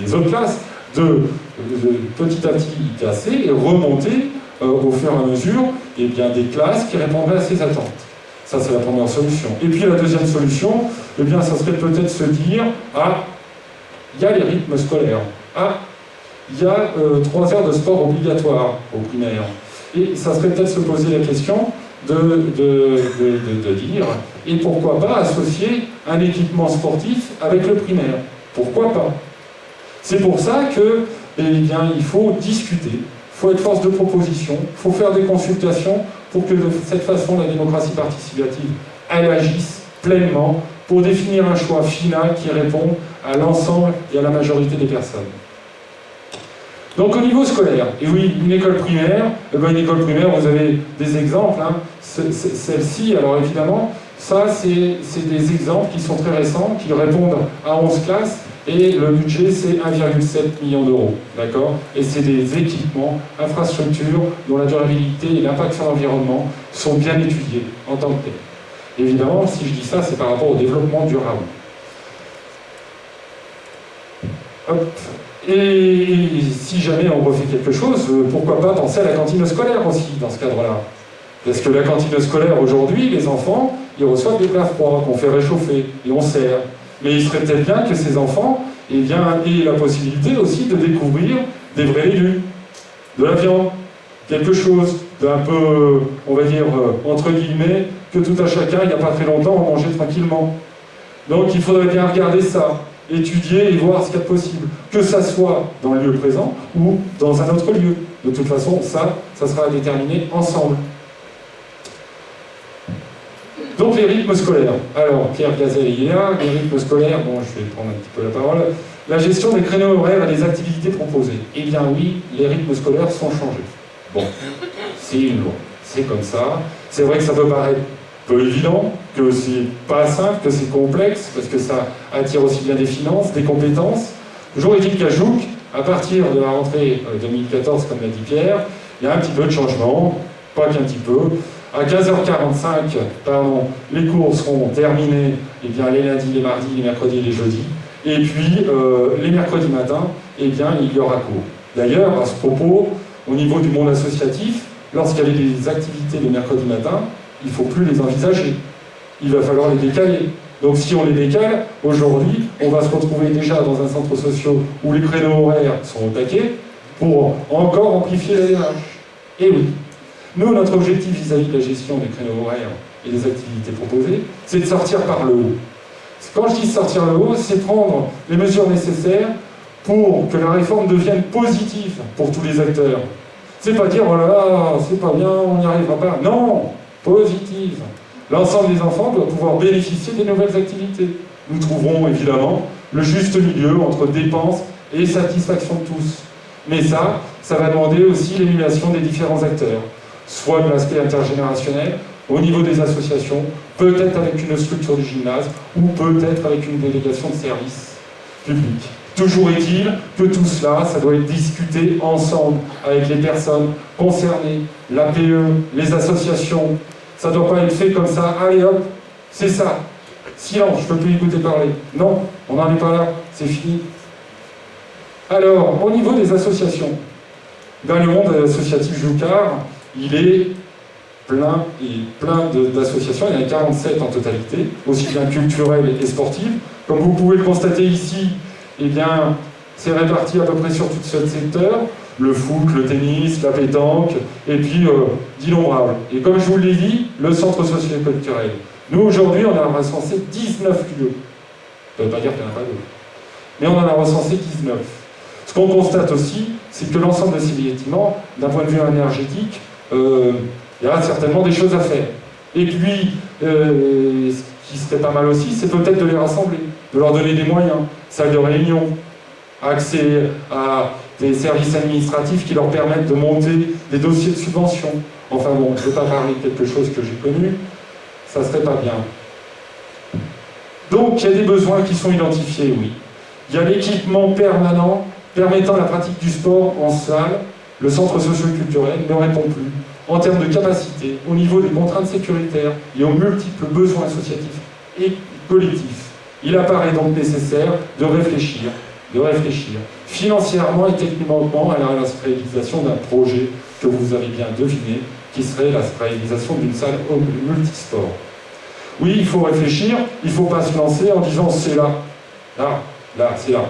S1: les autres classes, de petit à petit casser et remonter au fur et à mesure eh bien, des classes qui répondraient à ces attentes. Ça, c'est la première solution. Et puis la deuxième solution, eh bien, ça serait peut-être se dire, ah, il y a les rythmes scolaires, ah, il y a 3 heures de sport obligatoire au primaire. Et ça serait peut-être se poser la question de dire, et pourquoi pas associer un équipement sportif avec le primaire? Pourquoi pas? C'est pour ça que, eh bien, il faut discuter, il faut être force de proposition, il faut faire des consultations pour que de cette façon la démocratie participative, elle agisse pleinement pour définir un choix final qui répond à l'ensemble et à la majorité des personnes. Donc au niveau scolaire, et oui, une école primaire, une école primaire, vous avez des exemples, hein. Celle-ci, alors évidemment, ça c'est des exemples qui sont très récents, qui répondent à 11 classes, et le budget c'est 1,7 million d'euros, d'accord? Et c'est des équipements, infrastructures, dont la durabilité et l'impact sur l'environnement sont bien étudiés en tant que tel. Évidemment, si je dis ça, c'est par rapport au développement durable. Hop. Et si jamais on refait quelque chose, pourquoi pas penser à la cantine scolaire aussi, dans ce cadre-là. Parce que la cantine scolaire, aujourd'hui, les enfants, ils reçoivent des plats froids qu'on fait réchauffer et on sert. Mais il serait peut-être bien que ces enfants aient la possibilité aussi de découvrir des vrais légumes, de la viande, quelque chose d'un peu, on va dire, entre guillemets, que tout un chacun, il n'y a pas très longtemps, on mangeait tranquillement. Donc il faudrait bien regarder ça, étudier et voir ce qu'il y a de possible, que ça soit dans le lieu présent ou dans un autre lieu. De toute façon, ça sera à déterminer ensemble. Donc les rythmes scolaires. Alors, Pierre Gazel est là, les rythmes scolaires, bon, je vais prendre un petit peu la parole. La gestion des créneaux horaires et des activités proposées. Eh bien oui, les rythmes scolaires sont changés. Bon, c'est une loi, c'est comme ça. C'est vrai que ça peut paraître peu évident, que c'est pas simple, que c'est complexe, parce que ça attire aussi bien des finances, des compétences. Toujours est-il qu'à Jouques, à partir de la rentrée 2014, comme l'a dit Pierre, il y a un petit peu de changement, pas qu'un petit peu. À 15h45, les cours seront terminés bien, les lundis, les mardis, les mercredis et les jeudis. Et puis, les mercredis matins, il y aura cours. D'ailleurs, à ce propos, au niveau du monde associatif, lorsqu'il y avait des activités le mercredi matin, il ne faut plus les envisager. Il va falloir les décaler. Donc si on les décale, aujourd'hui, on va se retrouver déjà dans un centre social où les créneaux horaires sont au taquet pour encore amplifier la DRH. Et oui. Nous, notre objectif vis-à-vis de la gestion des créneaux horaires et des activités proposées, c'est de sortir par le haut. Quand je dis sortir le haut, c'est prendre les mesures nécessaires pour que la réforme devienne positive pour tous les acteurs. C'est pas dire, oh là là, c'est pas bien, on n'y arrivera pas. Non, positive. L'ensemble des enfants doit pouvoir bénéficier des nouvelles activités. Nous trouverons évidemment le juste milieu entre dépenses et satisfaction de tous. Mais ça va demander aussi l'émulation des différents acteurs, soit de l'aspect intergénérationnel, au niveau des associations, peut-être avec une structure du gymnase, ou peut-être avec une délégation de services publics. Toujours est-il que tout cela, ça doit être discuté ensemble avec les personnes concernées, l'APE, les associations. Ça ne doit pas être fait comme ça, allez hop, c'est ça. Silence, je ne peux plus écouter parler. Non, on n'en est pas là, c'est fini. Alors, au niveau des associations, dans le monde associatif Joucard, il est plein d'associations, il y en a 47 en totalité, aussi bien culturelles et sportives. Comme vous pouvez le constater ici, eh bien, c'est réparti à peu près sur tout ce secteur, le foot, le tennis, la pétanque, et puis d'innombrables. Et comme je vous l'ai dit, le centre socio-culturel. Nous, aujourd'hui, on a recensé 19 lieux. Ça ne veut pas dire qu'il n'y en a pas d'autres. Mais on en a recensé 19. Ce qu'on constate aussi, c'est que l'ensemble de ces bâtiments, d'un point de vue énergétique, il y a certainement des choses à faire. Et puis, ce qui serait pas mal aussi, c'est peut-être de les rassembler, de leur donner des moyens, salles de réunion, accès à des services administratifs qui leur permettent de monter des dossiers de subvention. Enfin bon, je ne veux pas parler de quelque chose que j'ai connu, ça serait pas bien. Donc, il y a des besoins qui sont identifiés, oui. Il y a l'équipement permanent permettant la pratique du sport en salle. Le centre socio-culturel ne répond plus. En termes de capacité, au niveau des contraintes sécuritaires et aux multiples besoins associatifs et collectifs, il apparaît donc nécessaire de réfléchir financièrement et techniquement à la réalisation d'un projet que vous avez bien deviné, qui serait la réalisation d'une salle multisport. Oui, il faut réfléchir, il ne faut pas se lancer en disant c'est là, c'est là.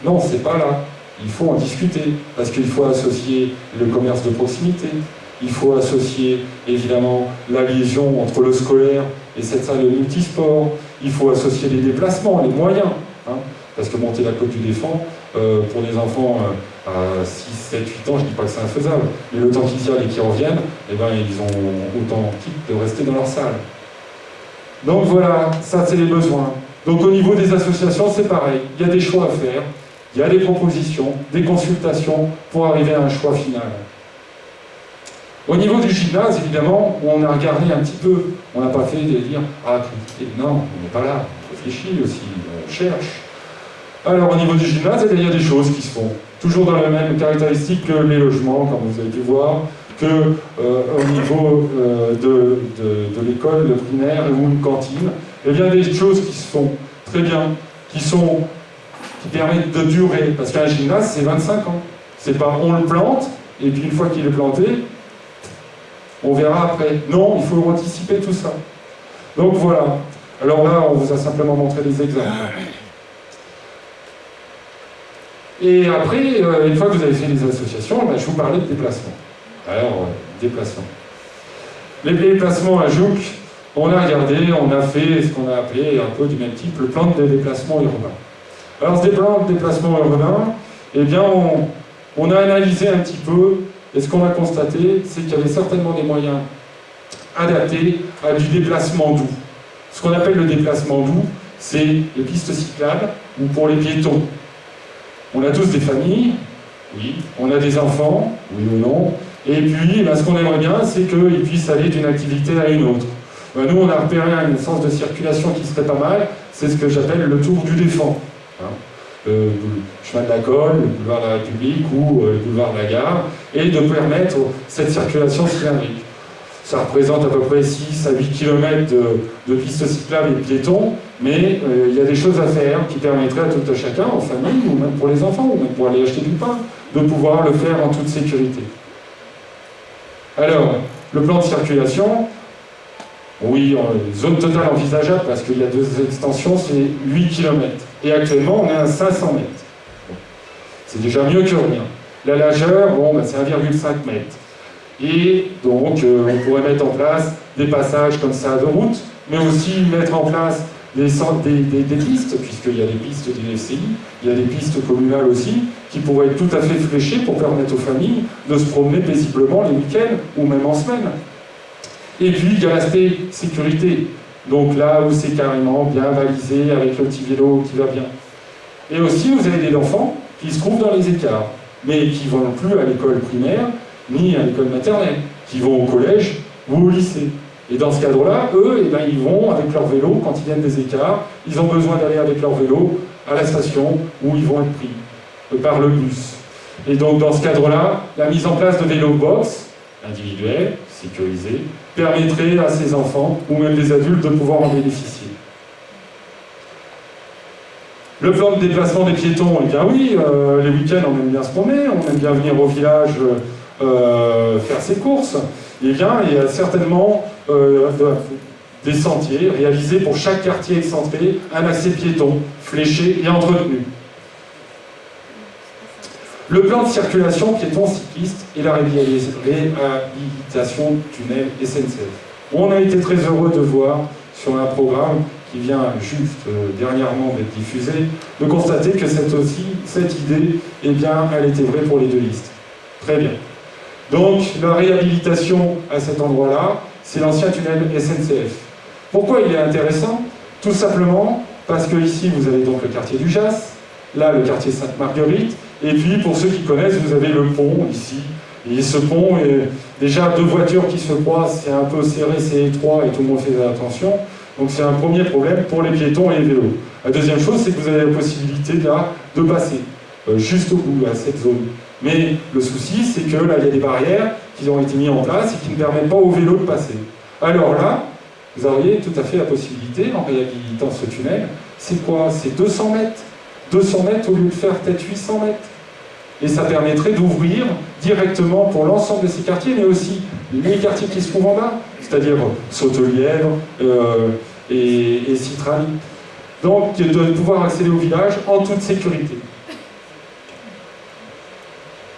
S1: Non, c'est pas là. Il faut en discuter, parce qu'il faut associer le commerce de proximité, il faut associer évidemment la liaison entre le scolaire et cette salle de multisport, il faut associer les déplacements, les moyens, hein, parce que monter la côte du Défend, pour des enfants à 6, 7, 8 ans, je ne dis pas que c'est infaisable, mais le temps qu'ils y aillent et qu'ils reviennent, eh ben, ils ont autant de rester dans leur salle. Donc voilà, ça c'est les besoins. Donc au niveau des associations, c'est pareil, il y a des choix à faire, il y a des propositions, des consultations pour arriver à un choix final. Au niveau du gymnase, évidemment, on a regardé un petit peu, on n'a pas fait de dire « Ah, non, on n'est pas là, on réfléchit aussi, on cherche ». Alors au niveau du gymnase, il y a des choses qui se font, toujours dans la même caractéristique que les logements, comme vous avez pu voir, que au niveau de l'école, le primaire ou une cantine, il y a des choses qui se font très bien, qui permettent de durer, parce qu'un gymnase, c'est 25 ans. C'est pas on le plante, et puis une fois qu'il est planté, On verra après. Non, il faut anticiper tout ça. Donc voilà. Alors là, on vous a simplement montré des exemples. Et après, une fois que vous avez fait les associations, je vous parlais de déplacement. Alors, déplacement. Les déplacements à Jouques, on a regardé, on a fait ce qu'on a appelé un peu du même type, le plan de déplacement urbain. Alors ce plan de déplacement urbain, eh bien, on a analysé un petit peu, et ce qu'on a constaté, c'est qu'il y avait certainement des moyens adaptés à du déplacement doux. Ce qu'on appelle le déplacement doux, c'est les pistes cyclables ou pour les piétons. On a tous des familles, oui, on a des enfants, oui ou non, et puis ce qu'on aimerait bien, c'est qu'ils puissent aller d'une activité à une autre. Nous, on a repéré un sens de circulation qui serait pas mal, c'est ce que j'appelle le tour du Défend. Le chemin de la Colle, le boulevard de la République ou le boulevard de la Gare, et de permettre cette circulation cylindrique. Ça représente à peu près 6 à 8 km de pistes cyclables et de piétons, mais il y a des choses à faire qui permettraient à tout un chacun, en famille, ou même pour les enfants, ou même pour aller acheter du pain, de pouvoir le faire en toute sécurité. Alors, le plan de circulation, oui, zone totale envisageable, parce qu'il y a 2 extensions, c'est 8 km. Et actuellement, on est à 500 mètres. Bon. C'est déjà mieux que rien. La largeur, c'est 1,5 m. Et donc, on pourrait mettre en place des passages comme ça de route, mais aussi mettre en place des pistes, puisqu'il y a des pistes des FCI, il y a des pistes communales aussi, qui pourraient être tout à fait fléchées pour permettre aux familles de se promener paisiblement les week-ends ou même en semaine. Et puis, il y a l'aspect sécurité. Donc là où c'est carrément bien balisé avec le petit vélo qui va bien. Et aussi, vous avez des enfants qui se trouvent dans les écarts, mais qui ne vont plus à l'école primaire, ni à l'école maternelle, qui vont au collège ou au lycée. Et dans ce cadre-là, eux, ils vont avec leur vélo, quand ils viennent des écarts, ils ont besoin d'aller avec leur vélo à la station où ils vont être pris par le bus. Et donc dans ce cadre-là, la mise en place de vélo-box individuels, sécurisés, permettrait à ces enfants, ou même des adultes, de pouvoir en bénéficier. Le plan de déplacement des piétons, eh bien oui, les week-ends on aime bien se promener, on aime bien venir au village faire ses courses. Eh bien, il y a certainement des sentiers réalisés pour chaque quartier excentré, un accès piéton, fléché et entretenu. Le plan de circulation piéton-cycliste et la réhabilitation tunnel SNCF. On a été très heureux de voir sur un programme qui vient juste dernièrement d'être diffusé, de constater que cette idée, eh bien, elle était vraie pour les 2 listes. Très bien. Donc, la réhabilitation à cet endroit-là, c'est l'ancien tunnel SNCF. Pourquoi il est intéressant? Tout simplement parce que ici, vous avez donc le quartier du Jas, là, le quartier Sainte-Marguerite, et puis, pour ceux qui connaissent, vous avez le pont ici. Et ce pont, est déjà 2 voitures qui se croisent, c'est un peu serré, c'est étroit, et tout le monde fait attention. Donc c'est un premier problème pour les piétons et les vélos. La deuxième chose, c'est que vous avez la possibilité là de passer juste au bout, à cette zone. Mais le souci, c'est que là, il y a des barrières qui ont été mises en place et qui ne permettent pas aux vélos de passer. Alors là, vous auriez tout à fait la possibilité, en réhabilitant ce tunnel, c'est quoi? C'est 200 mètres. 200 mètres au lieu de faire peut-être 800 mètres. Et ça permettrait d'ouvrir directement pour l'ensemble de ces quartiers, mais aussi les quartiers qui se trouvent en bas, c'est-à-dire Sautelièvre et Citrali. Donc, de pouvoir accéder au village en toute sécurité.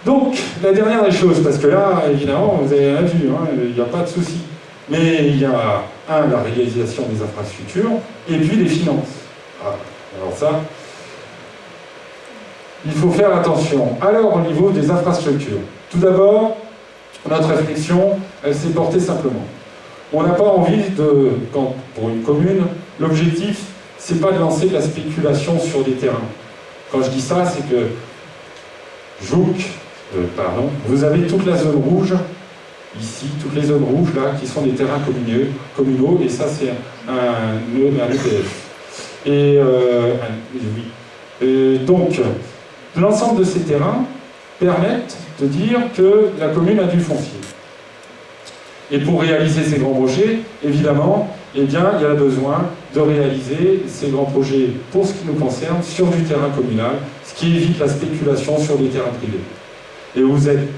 S1: Donc, la dernière des choses, parce que là, évidemment, vous avez rien vu, hein, il n'y a pas de souci. Mais il y a, la réalisation des infrastructures, et puis les finances. Ah, alors ça, il faut faire attention. Alors, au niveau des infrastructures, tout d'abord, notre réflexion, elle s'est portée simplement. On n'a pas envie de, pour une commune, l'objectif, c'est pas de lancer de la spéculation sur des terrains. Quand je dis ça, c'est que Jouques, vous avez toute la zone rouge, ici, toutes les zones rouges, là, qui sont des terrains communaux, et ça, c'est un EPF. Donc, l'ensemble de ces terrains permettent de dire que la commune a du foncier. Et pour réaliser ces grands projets, évidemment, eh bien, il y a besoin de réaliser ces grands projets, pour ce qui nous concerne, sur du terrain communal, ce qui évite la spéculation sur des terrains privés. Et vous êtes